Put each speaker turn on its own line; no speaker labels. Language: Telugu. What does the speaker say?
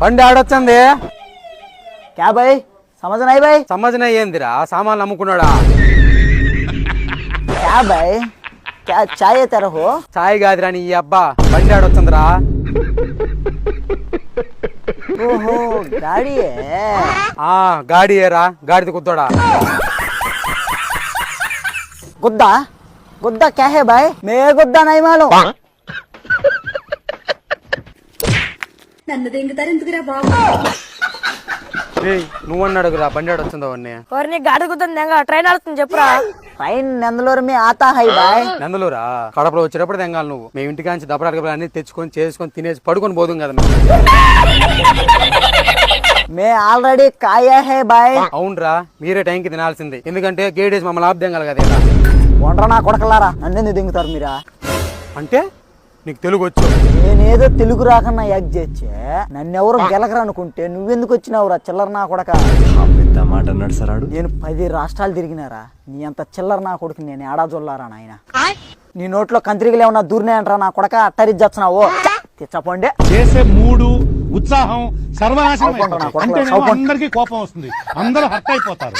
బండి ఆడొచ్చింది.
క్యా భాయ్ సమझ नहीं भाई
సమझ ఏందిరా సామాన్లు అమ్ముకున్నాడా?
क्या भाई क्या चाय तेरा हो
చాయ్ కాదురా నీ అబ్బా, బండి ఆడొచ్చిందిరా.
ओहो गाड़ी है
ఆ గాడి ఏరా, గాడిది కుద్దోడా.
गुद्दा गुद्दा क्या है भाई मैं गुद्दा नहीं मालूम
నన్ను దింగుతారు ఎందుకురా బాబు?
నువ్వన్న అడుగురా బండి ఆడొచ్చిందో అన్నీ.
ఎవరిని గాడి కుదురుతుంది ట్రైన్ ఆడుతుంది చెప్పురా.
ट्रेन नंदलोर में आता है भाई
నందులురా కడపలో వచ్చేటప్పుడు తెంగాలి నువ్వు. మేము ఇంటికాంచి దప్పడాక అన్ని తెచ్చుకొని చేసుకొని తినేసి పడుకొని పోదుం కదా మేము.
मैं ऑलरेडी खाया है भाई
అవునరా, మీరే టైంకి తినాల్సింది. ఎందుకంటే గేడేసి మమ్మల్ని ఆపుదేం కదా.
వండ్రా నా కొడకలారా నన్నెందుకు దింగుతారు మీరా?
అంటే నీకు తెలుగు వచ్చు.
నేనేదో తెలుగు రాకన్నా యాక్ చేచ్చే నన్నెవరు గెలకరు అనుకుంటే నువ్వెందుకు వచ్చినావురా చిల్లర నా కొడక?
మాట అన్నాడు సార్ ఆడు.
నేను 10 రాష్ట్రాలు తిరిగినారా, నీ అంత చిల్లర నా కొడుకు నేను ఏడా జొల్లారా నాయన. నీ నోట్లో కంత్రికలు ఏమన్నా దూరినాయంటరా నా కొడక? అట్టరిచ్చచ్చున్నావు తెచ్చపోండి.
చేసే మూడు ఉత్సాహం సర్వనాశనం
అవును,
అయిపోతాయి.
అవును,
అంటేనేమో
అవును.
అందరికీ కోపం వస్తుంది, అందరూ హర్ట్ అయిపోతారు.